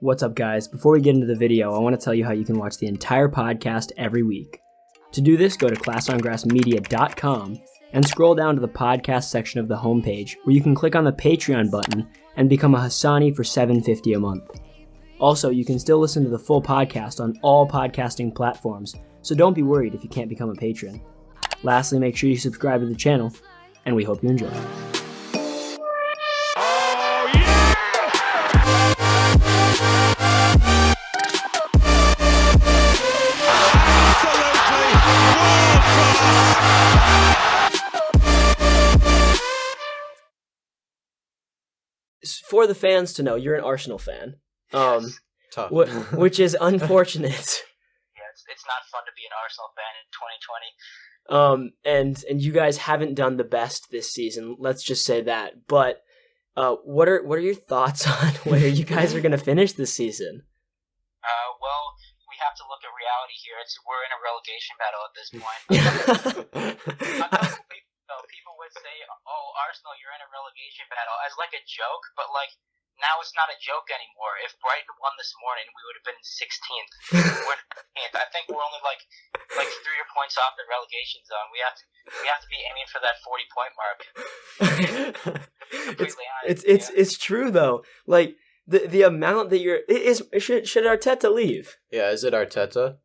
What's up, guys? Before we get into the video, I want to tell you how you can watch the entire podcast every week. To do this, go to classongrassmedia.com and scroll down to the podcast section of the homepage, where you can click on the Patreon button and become a Hassani for $7.50 a month. Also, you can still listen to the full podcast on all podcasting platforms, so don't be worried if you can't become a patron. Lastly, make sure you subscribe to the channel, and we hope you enjoy. For the fans to know, you're an Arsenal fan, Tough. which is unfortunate. Yeah, it's not fun to be an Arsenal fan in 2020. And you guys haven't done the best this season. Let's just say that. But what are your thoughts on where you guys are going to finish this season? Well, we have to look at reality here. We're in a relegation battle at this point. People would say, "Oh, Arsenal, you're in a relegation battle," as like a joke, but like now it's not a joke anymore. If Brighton won this morning, we would have been 16th. We're 15th. I think we're only like 3 points off the relegation zone. We have to be aiming for that 40-point mark. Completely honest. It's true though. Like the amount that should Arteta leave? Yeah, is it Arteta?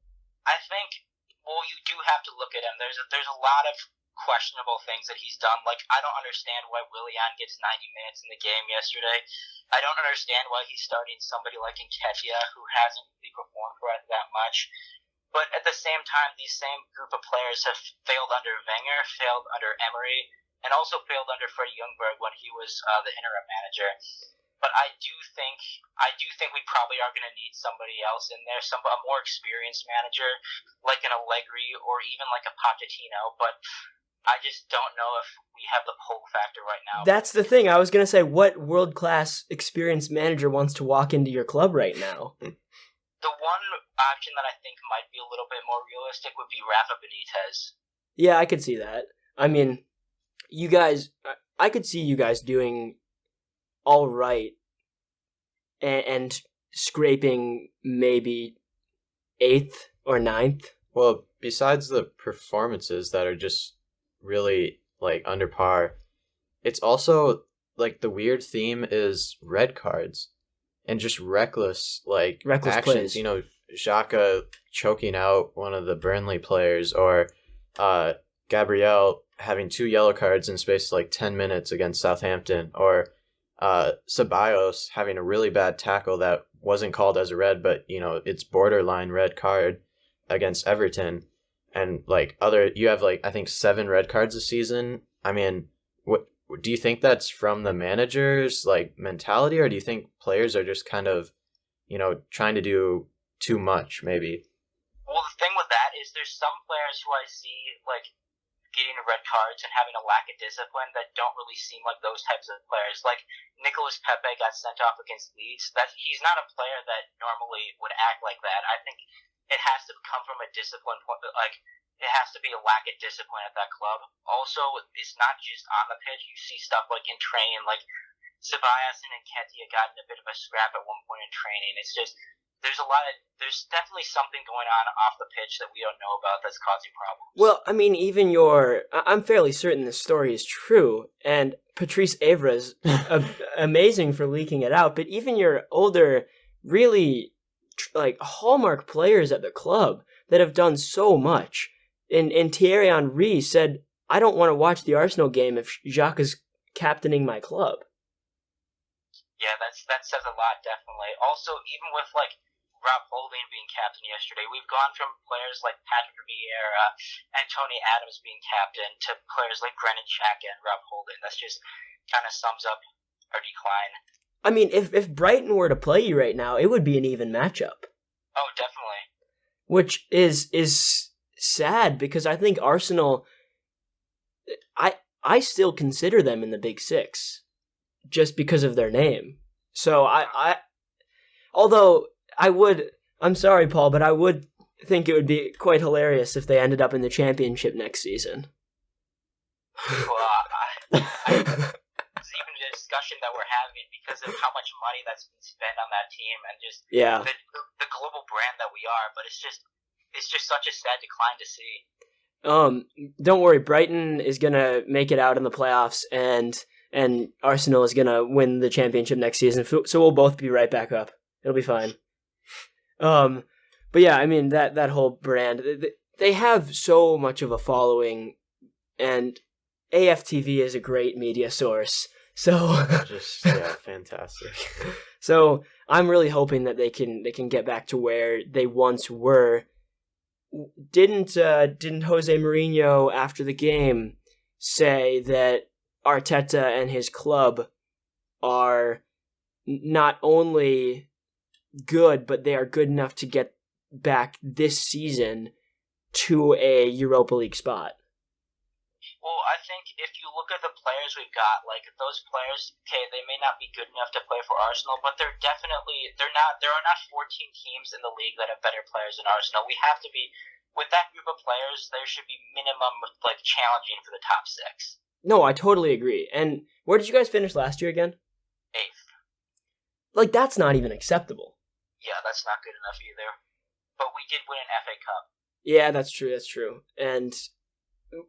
I think. Well, you do have to look at him. There's a lot of questionable things that he's done. Like, I don't understand why Willian gets 90 minutes in the game yesterday. I don't understand why he's starting somebody like Nketiah, who hasn't really performed for us that much. But at the same time, these same group of players have failed under Wenger, failed under Emery, and also failed under Freddie Ljungberg when he was the interim manager. But I do think we probably are going to need somebody else in there, a more experienced manager, like an Allegri or even like a Pochettino. But I just don't know if we have the pull factor right now. That's the thing. I was going to say, what world-class experienced manager wants to walk into your club right now? The one option that I think might be a little bit more realistic would be Rafa Benitez. Yeah, I could see that. I mean, I could see you guys doing all right and scraping maybe 8th or 9th. Well, besides the performances that are just really like under par, it's also like the weird theme is red cards and just reckless actions. Plays. You know, Xhaka choking out one of the Burnley players, or Gabriel having 2 yellow cards in space of like 10 minutes against Southampton, or Ceballos having a really bad tackle that wasn't called as a red, but you know it's borderline red card against Everton. And you have I think 7 red cards this season. I mean, what do you think that's from the manager's mentality, or do you think players are just kind of, trying to do too much maybe? Well, the thing with that is there's some players who I see getting red cards and having a lack of discipline that don't really seem like those types of players. Like Nicolas Pepe got sent off against Leeds. He's not a player that normally would act like that. I think it has to come from a discipline point. It has to be a lack of discipline at that club. Also, it's not just on the pitch. You see stuff like in training, like Ceballos and Nketiah got in a bit of a scrap at one point in training. It's just there's definitely something going on off the pitch that we don't know about that's causing problems. Well, I mean, even I'm fairly certain this story is true, and Patrice Evra's amazing for leaking it out, but even your older, really hallmark players at the club that have done so much, and Thierry Henry said, "I don't want to watch the Arsenal game if Jacques is captaining my club." Yeah, that says a lot, definitely. Also, even with Rob Holding being captain yesterday, we've gone from players like Patrick Vieira and Tony Adams being captain to players like Granit Xhaka and Rob Holding. That's just kind of sums up our decline. I mean, if Brighton were to play you right now, it would be an even matchup. Oh, definitely. Which is sad, because I think Arsenal, I still consider them in the Big Six just because of their name. So I'm sorry, Paul, but I would think it would be quite hilarious if they ended up in the Championship next season. Well, I was even discussion that we're having because of how much money that's been spent on that team and just the global brand that we are. But it's just such a sad decline to see. Don't worry, Brighton is gonna make it out in the playoffs, and Arsenal is gonna win the championship next season. So we'll both be right back up. It'll be fine. But yeah, I mean that whole brand, they have so much of a following, and AFTV is a great media source. So fantastic. So I'm really hoping that they can get back to where they once were. Didn't Jose Mourinho after the game say that Arteta and his club are not only good, but they are good enough to get back this season to a Europa League spot? Well, I think if you look at the players we've got, like those players, okay, they may not be good enough to play for Arsenal, but there are not 14 teams in the league that have better players than Arsenal. We have to be, with that group of players, there should be minimum like challenging for the top 6. No, I totally agree. And where did you guys finish last year again? 8th. Like, that's not even acceptable. Yeah, that's not good enough either. But we did win an FA Cup. Yeah, that's true. And,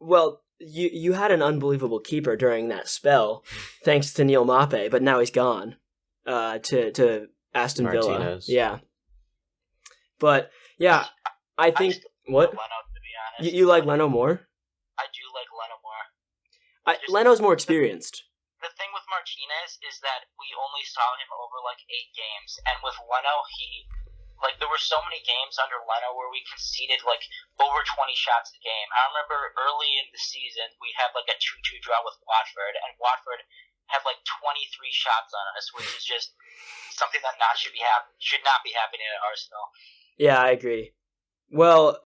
well, you had an unbelievable keeper during that spell, thanks to Neil Mape, but now he's gone to Aston Villa. Martinez. Yeah. But, yeah, I think... What? Leno, to be honest. You like Leno more? I do like Leno more. Leno's more experienced. The thing with Martinez is that we only saw him over like 8 games, and with Leno, there were so many games under Leno where we conceded like over 20 shots a game. I remember early in the season we had like a 2-2 draw with Watford, and Watford had like 23 shots on us, which is just something that should not be happening at Arsenal. Yeah, I agree. Well,